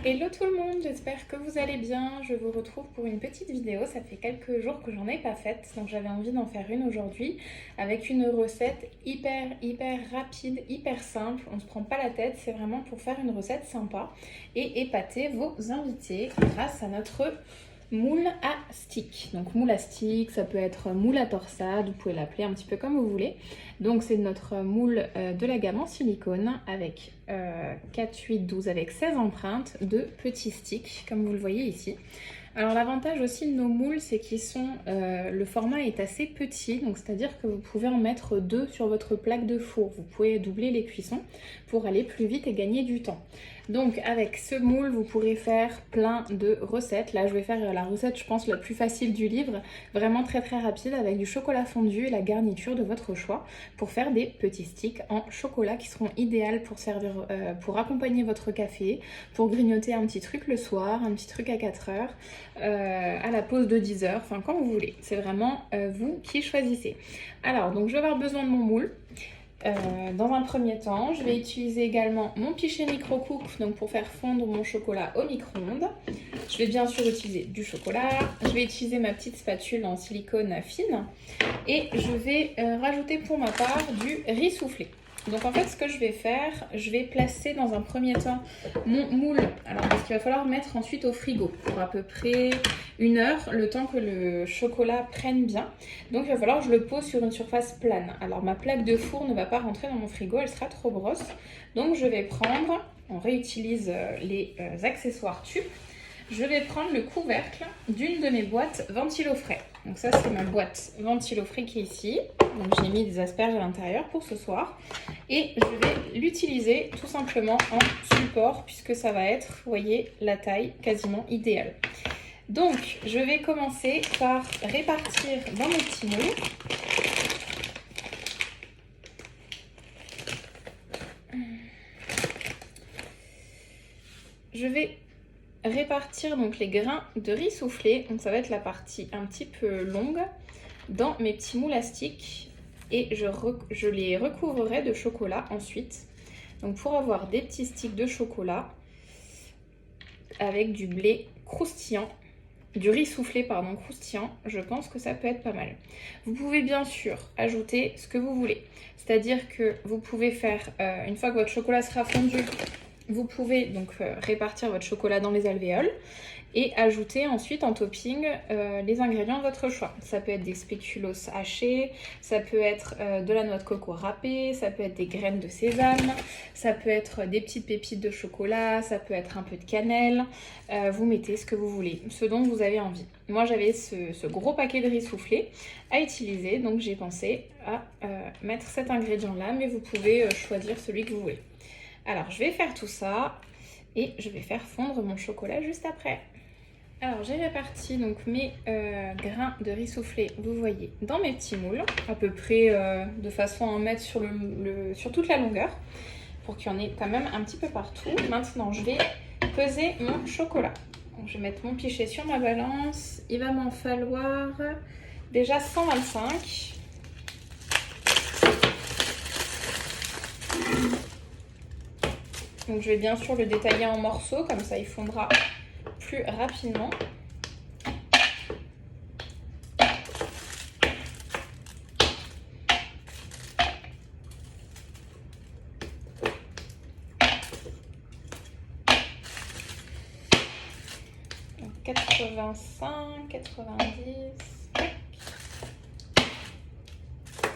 Hello tout le monde, j'espère que vous allez bien. Je vous retrouve pour une petite vidéo. Ça fait quelques jours que j'en ai pas faite, donc j'avais envie d'en faire une aujourd'hui avec une recette hyper rapide, hyper simple. On se prend pas la tête, c'est vraiment pour faire une recette sympa et épater vos invités grâce à notre moule à stick. Donc moule à stick, ça peut être moule à torsade, vous pouvez l'appeler un petit peu comme vous voulez. Donc c'est notre moule de la gamme en silicone avec 4, 8, 12 avec 16 empreintes de petits sticks comme vous le voyez ici. Alors l'avantage aussi de nos moules, c'est qu'ils sont, le format est assez petit, donc c'est-à-dire que vous pouvez en mettre 2 sur votre plaque de four. Vous pouvez doubler les cuissons pour aller plus vite et gagner du temps. Donc avec ce moule, vous pourrez faire plein de recettes. Là, je vais faire la recette, je pense, la plus facile du livre, vraiment très rapide, avec du chocolat fondu et la garniture de votre choix pour faire des petits sticks en chocolat qui seront idéales pour servir, pour accompagner votre café, pour grignoter un petit truc le soir, un petit truc à 4 heures. À la pause de 10 heures, enfin quand vous voulez, c'est vraiment vous qui choisissez. Alors donc je vais avoir besoin de mon moule. Dans un premier temps, je vais utiliser également mon pichet micro-coupe donc pour faire fondre mon chocolat au micro-ondes. Je vais bien sûr utiliser du chocolat. Je vais utiliser ma petite spatule en silicone fine et je vais rajouter pour ma part du riz soufflé. Donc en fait ce que je vais faire, je vais placer dans un premier temps mon moule, alors parce qu'il va falloir le mettre ensuite au frigo pour à peu près 1 heure, le temps que le chocolat prenne bien. Donc il va falloir que je le pose sur une surface plane. Alors ma plaque de four ne va pas rentrer dans mon frigo, elle sera trop grosse. Donc je vais prendre, on réutilise les accessoires tubes. Je vais prendre le couvercle d'une de mes boîtes ventilo frais. Donc ça c'est ma boîte ventilo frais qui est ici. Donc j'ai mis des asperges à l'intérieur pour ce soir. Et je vais l'utiliser tout simplement en support puisque ça va être, vous voyez, la taille quasiment idéale. Donc je vais commencer par répartir dans mes petits moules. Je vais répartir donc les grains de riz soufflé, donc ça va être la partie un petit peu longue, dans mes petits moules à stick et je les recouvrerai de chocolat ensuite. Donc pour avoir des petits sticks de chocolat avec du blé croustillant, du riz soufflé pardon croustillant, je pense que ça peut être pas mal. Vous pouvez bien sûr ajouter ce que vous voulez, c'est-à-dire que vous pouvez faire, une fois que votre chocolat sera fondu, vous pouvez donc répartir votre chocolat dans les alvéoles et ajouter ensuite en topping les ingrédients de votre choix. Ça peut être des spéculoos hachés, ça peut être de la noix de coco râpée, ça peut être des graines de sésame, ça peut être des petites pépites de chocolat, ça peut être un peu de cannelle. Vous mettez ce que vous voulez, ce dont vous avez envie. Moi j'avais ce gros paquet de riz soufflé à utiliser, donc j'ai pensé à mettre cet ingrédient là, mais vous pouvez choisir celui que vous voulez. Alors je vais faire tout ça et je vais faire fondre mon chocolat juste après. Alors j'ai réparti donc mes grains de riz soufflé, vous voyez, dans mes petits moules, à peu près de façon à en mettre sur toute la longueur, pour qu'il y en ait quand même un petit peu partout. Maintenant je vais peser mon chocolat. Donc, je vais mettre mon pichet sur ma balance, il va m'en falloir déjà 125. Donc je vais bien sûr le détailler en morceaux, comme ça il fondra plus rapidement. Donc 85, 90,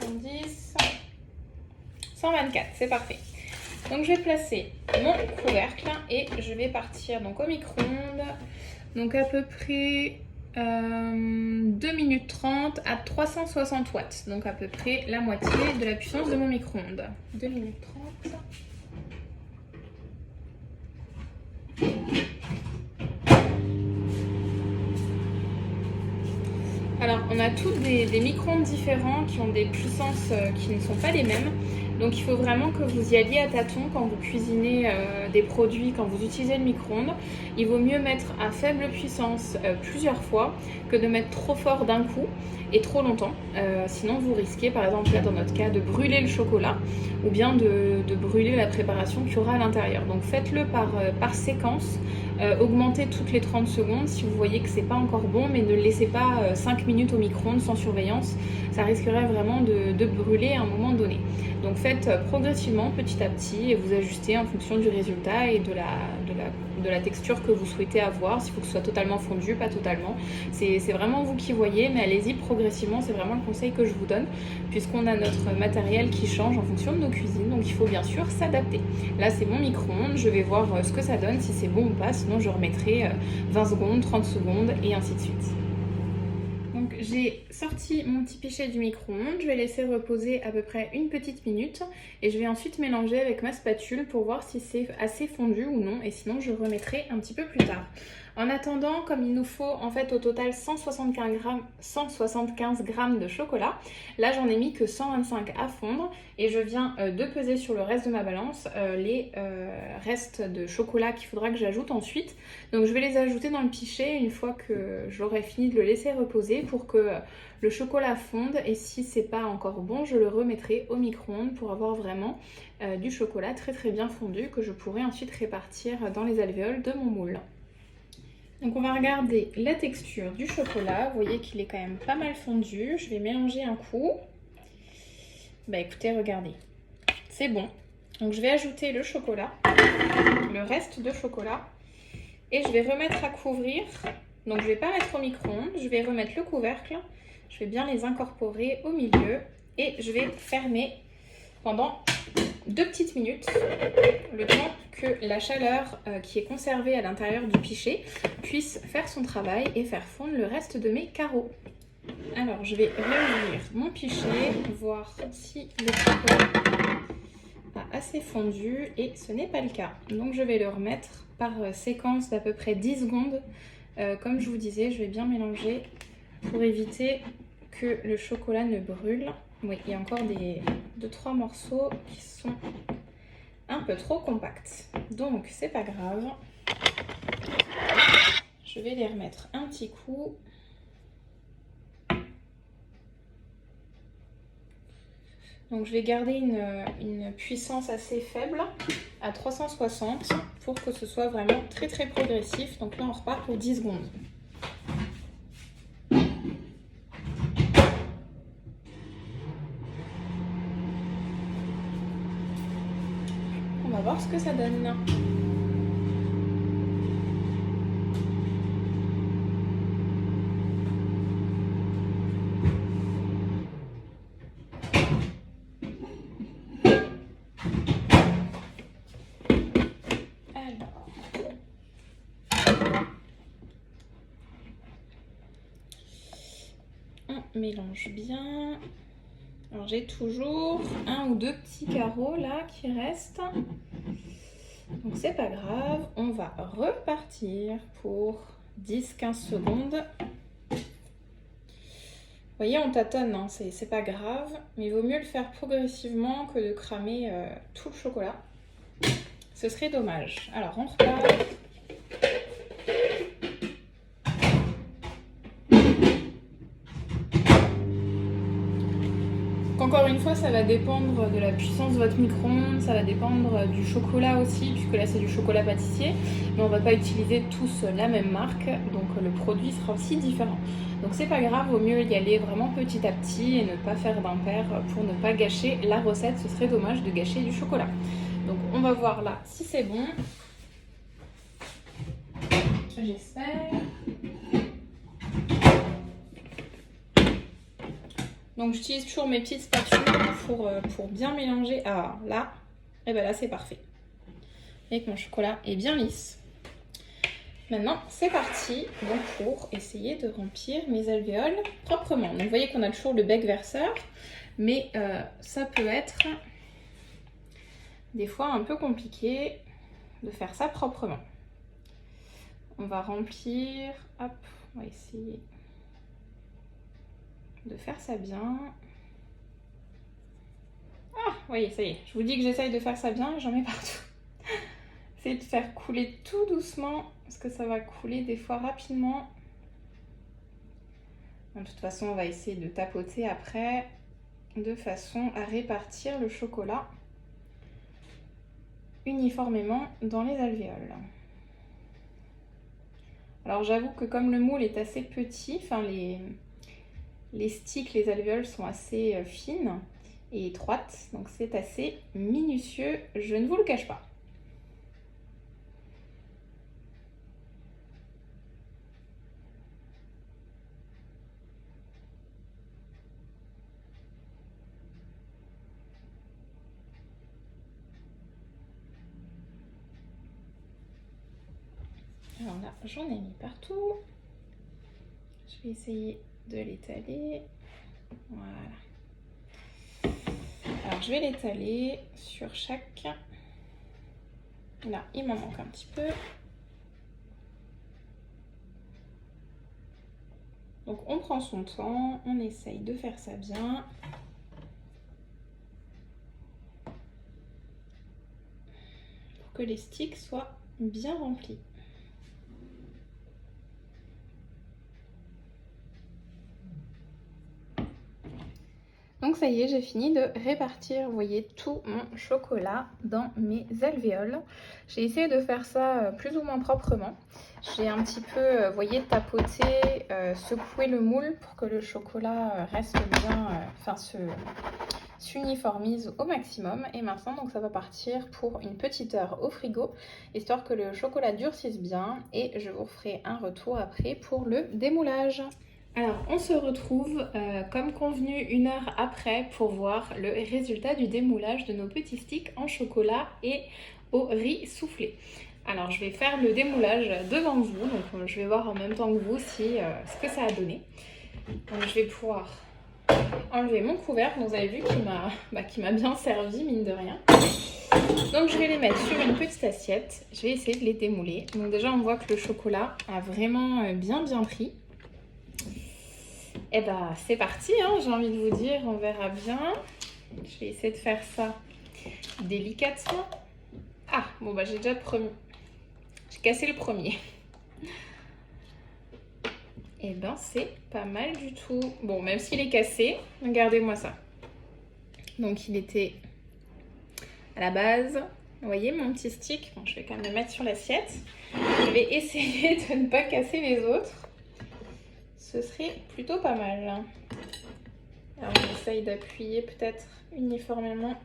70, 124, c'est parfait. Donc je vais placer mon couvercle et je vais partir donc au micro-ondes, donc à peu près 2 minutes 30 à 360 watts, donc à peu près la moitié de la puissance de mon micro-ondes. 2 minutes 30. Alors on a tous des micro-ondes différents qui ont des puissances qui ne sont pas les mêmes. Donc il faut vraiment que vous y alliez à tâtons quand vous cuisinez des produits, quand vous utilisez le micro-ondes. Il vaut mieux mettre à faible puissance plusieurs fois que de mettre trop fort d'un coup et trop longtemps. Sinon vous risquez par exemple là dans notre cas de brûler le chocolat ou bien de brûler la préparation qu'il y aura à l'intérieur. Donc faites-le par séquence. Augmentez toutes les 30 secondes si vous voyez que c'est pas encore bon, mais ne le laissez pas 5 minutes au micro-ondes sans surveillance. Ça risquerait vraiment de brûler à un moment donné. Donc faites progressivement, petit à petit, et vous ajustez en fonction du résultat et de la texture que vous souhaitez avoir, s'il faut que ce soit totalement fondu, pas totalement. C'est vraiment vous qui voyez, mais allez-y progressivement, c'est vraiment le conseil que je vous donne, puisqu'on a notre matériel qui change en fonction de nos cuisines, donc il faut bien sûr s'adapter. Là c'est mon micro-ondes, je vais voir ce que ça donne, si c'est bon ou pas, sinon je remettrai 20 secondes, 30 secondes et ainsi de suite. Donc j'ai sorti mon petit pichet du micro-ondes, je vais laisser reposer à peu près une petite minute et je vais ensuite mélanger avec ma spatule pour voir si c'est assez fondu ou non, et sinon je remettrai un petit peu plus tard. En attendant, comme il nous faut en fait au total 175 grammes de chocolat, là j'en ai mis que 125 à fondre et je viens de peser sur le reste de ma balance les restes de chocolat qu'il faudra que j'ajoute ensuite. Donc je vais les ajouter dans le pichet une fois que j'aurai fini de le laisser reposer pour que le chocolat fonde, et si c'est pas encore bon, je le remettrai au micro-ondes pour avoir vraiment du chocolat très très bien fondu que je pourrai ensuite répartir dans les alvéoles de mon moule. Donc on va regarder la texture du chocolat, vous voyez qu'il est quand même pas mal fondu, je vais mélanger un coup. Bah écoutez, regardez, c'est bon. Donc je vais ajouter le chocolat, le reste de chocolat, et je vais remettre à couvrir. Donc je vais pas mettre au micro-ondes, je vais remettre le couvercle, je vais bien les incorporer au milieu et je vais fermer pendant 2 petites minutes, le temps que la chaleur qui est conservée à l'intérieur du pichet puisse faire son travail et faire fondre le reste de mes carreaux. Alors je vais réouvrir mon pichet, voir si le chocolat a assez fondu, et ce n'est pas le cas. Donc je vais le remettre par séquence d'à peu près 10 secondes. Comme je vous disais, je vais bien mélanger pour éviter que le chocolat ne brûle. Oui, il y a encore 2-3 morceaux qui sont un peu trop compacts. Donc c'est pas grave. Je vais les remettre un petit coup. Donc je vais garder une puissance assez faible à 360 pour que ce soit vraiment très très progressif. Donc là on repart pour 10 secondes. On va voir ce que ça donne. On mélange bien. Alors j'ai toujours 1 ou 2 petits carreaux là qui restent. Donc c'est pas grave, on va repartir pour 10-15 secondes. Vous voyez, on tâtonne, hein, c'est pas grave, mais il vaut mieux le faire progressivement que de cramer tout le chocolat. Ce serait dommage. Alors on repart. Encore une fois, ça va dépendre de la puissance de votre micro-ondes, ça va dépendre du chocolat aussi, puisque là c'est du chocolat pâtissier, mais on ne va pas utiliser tous la même marque, donc le produit sera aussi différent. Donc c'est pas grave, vaut mieux y aller vraiment petit à petit et ne pas faire d'impair pour ne pas gâcher la recette, ce serait dommage de gâcher du chocolat. Donc on va voir là si c'est bon. J'espère. Donc j'utilise toujours mes petites spatules pour bien mélanger. Ah là, et ben là c'est parfait. Et que mon chocolat est bien lisse. Maintenant c'est parti donc pour essayer de remplir mes alvéoles proprement. Donc vous voyez qu'on a toujours le bec verseur, mais ça peut être des fois un peu compliqué de faire ça proprement. On va remplir, hop, on va essayer de faire ça bien. Ah, oui, ça y est. Je vous dis que j'essaye de faire ça bien et j'en mets partout. Essayez de faire couler tout doucement parce que ça va couler des fois rapidement. De toute façon, on va essayer de tapoter après de façon à répartir le chocolat uniformément dans les alvéoles. Alors j'avoue que comme le moule est assez petit, enfin les sticks, les alvéoles sont assez fines et étroites, donc c'est assez minutieux, je ne vous le cache pas. Alors là, j'en ai mis partout. Je vais essayer de l'étaler. Voilà. Alors je vais l'étaler sur chaque... Là, il m'en manque un petit peu. Donc on prend son temps, on essaye de faire ça bien. Pour que les sticks soient bien remplis. Donc ça y est, j'ai fini de répartir, vous voyez, tout mon chocolat dans mes alvéoles. J'ai essayé de faire ça plus ou moins proprement. J'ai un petit peu, vous voyez, tapoté, secoué le moule pour que le chocolat reste bien, s'uniformise au maximum. Et maintenant, donc ça va partir pour une petite heure au frigo, histoire que le chocolat durcisse bien. Et je vous referai un retour après pour le démoulage. Alors, on se retrouve comme convenu une heure après pour voir le résultat du démoulage de nos petits sticks en chocolat et au riz soufflé. Alors, je vais faire le démoulage devant vous, donc je vais voir en même temps que vous si, ce que ça a donné. Donc, je vais pouvoir enlever mon couvercle, vous avez vu qui m'a bien servi, mine de rien. Donc, je vais les mettre sur une petite assiette. Je vais essayer de les démouler. Donc déjà, on voit que le chocolat a vraiment bien pris. Et bah c'est parti, hein, j'ai envie de vous dire, on verra bien. Je vais essayer de faire ça délicatement. Ah, bon bah j'ai déjà le premier. J'ai cassé le premier. Et ben c'est pas mal du tout. Bon, même s'il est cassé, regardez-moi ça. Donc il était à la base. Vous voyez mon petit stick. Bon, je vais quand même le mettre sur l'assiette. Je vais essayer de ne pas casser les autres. Ce serait plutôt pas mal. Alors on essaye d'appuyer peut-être uniformément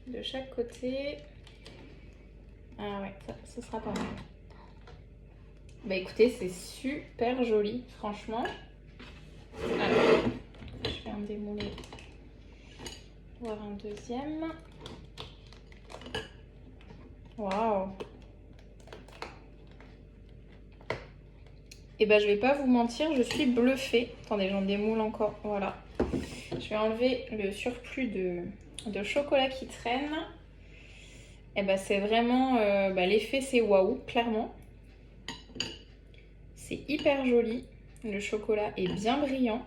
de chaque côté. Ah ouais, ça, ce sera pas mal. Bah écoutez, c'est super joli, franchement. Alors, je vais en démouler. Voir un deuxième. Waouh! Et bah je vais pas vous mentir, je suis bluffée. Attendez, j'en démoule encore, voilà. Je vais enlever le surplus de chocolat qui traîne. Et bah c'est vraiment, l'effet c'est waouh, clairement. C'est hyper joli. Le chocolat est bien brillant.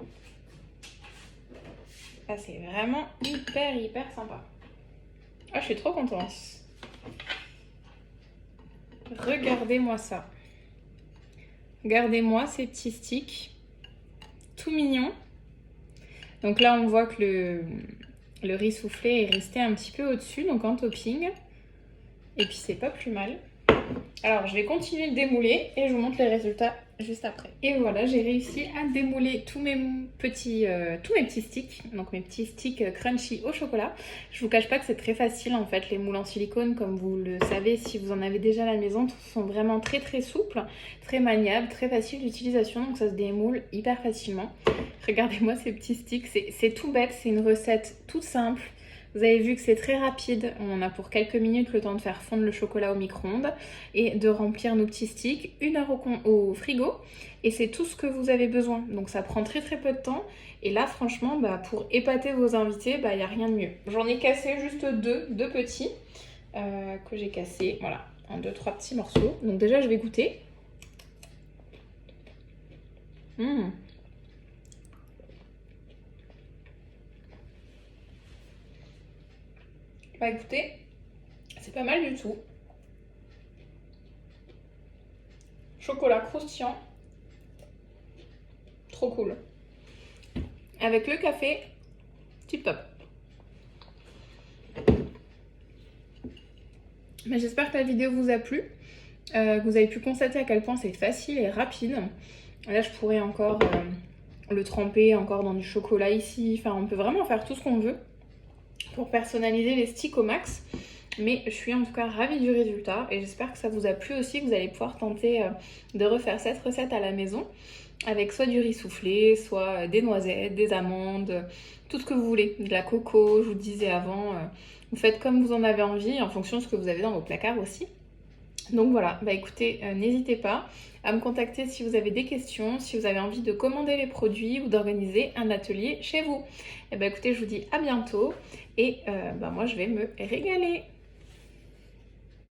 Ah, c'est vraiment hyper sympa. Ah, je suis trop contente. Regardez-moi ça. Regardez-moi ces petits sticks. Tout mignons. Donc là, on voit que le riz soufflé est resté un petit peu au-dessus, donc en topping. Et puis, c'est pas plus mal. Alors, je vais continuer de démouler et je vous montre les résultats juste après. Et voilà, j'ai réussi à démouler tous mes petits sticks, donc mes petits sticks crunchy au chocolat. Je vous cache pas que c'est très facile en fait, les moules en silicone, comme vous le savez si vous en avez déjà à la maison, sont vraiment très souples, très maniables, très faciles d'utilisation, donc ça se démoule hyper facilement. Regardez-moi ces petits sticks, c'est tout bête, c'est une recette toute simple. Vous avez vu que c'est très rapide, on a pour quelques minutes le temps de faire fondre le chocolat au micro-ondes et de remplir nos petits sticks, 1 heure au frigo et c'est tout ce que vous avez besoin. Donc ça prend très peu de temps et là franchement pour épater vos invités, il n'y a rien de mieux. J'en ai cassé juste deux petits que j'ai cassés, voilà, en 2-3 petits morceaux. Donc déjà je vais goûter. Bah écoutez, c'est pas mal du tout. Chocolat croustillant. Trop cool. Avec le café, tip top. Mais j'espère que la vidéo vous a plu, que vous avez pu constater à quel point c'est facile et rapide. Là, je pourrais encore le tremper encore dans du chocolat ici. Enfin, on peut vraiment faire tout ce qu'on veut pour personnaliser les sticks au max. Mais je suis en tout cas ravie du résultat et j'espère que ça vous a plu aussi, que vous allez pouvoir tenter de refaire cette recette à la maison avec soit du riz soufflé, soit des noisettes, des amandes, tout ce que vous voulez, de la coco, je vous disais avant. Vous faites comme vous en avez envie en fonction de ce que vous avez dans vos placards aussi. Donc voilà, bah écoutez, n'hésitez pas à me contacter si vous avez des questions, si vous avez envie de commander les produits ou d'organiser un atelier chez vous. Et bah écoutez, je vous dis à bientôt et bah moi je vais me régaler.